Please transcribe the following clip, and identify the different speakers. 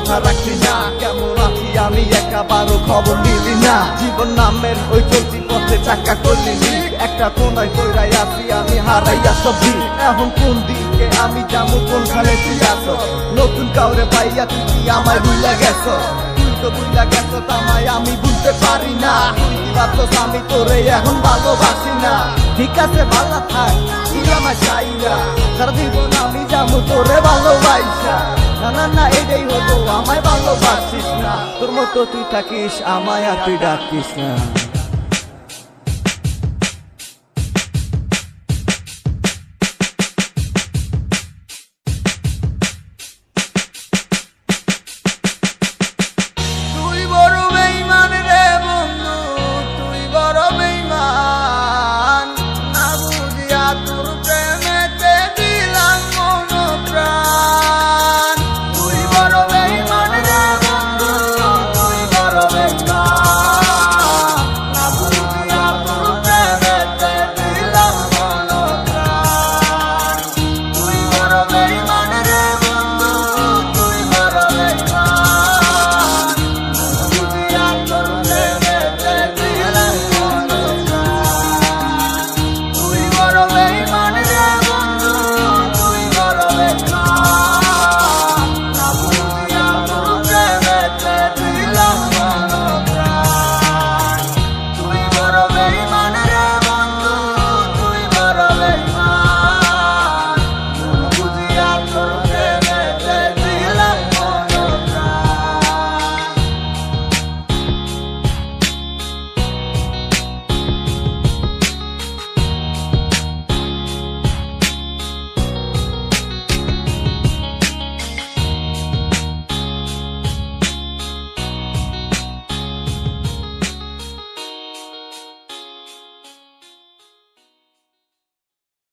Speaker 1: কথা রাখলি না, কেমন আছি আমি একাবারও খবর নিলি না। জীবন নামের ওই চলতি পথে চাকা করলি, একটা কোনায় কইরাই আছি আমি হারাইয়া সবজি। এখন কোন দিকে আমি যাবো, কোনখানে তুই আসো? নতুন কাউরে পাইয়া তুই কি আমায় ভুইলা গেছো? তুই তো ভুইলা গেছো তামায় আমি বুঝতে পারি না। তুই ভাবছস আমি তোরে এখন ভালোবাসি না। ঠিক আছে ভালো থাক, তুই আমায় চাই না, সারা জীবন আমি যাবো তোরে ভালোবাসা। না না না এটাই হতো, আমায় ভালোবাসিস না। তোর মতো তুই থাকিস, আমায় আর তুই ডাকিস না।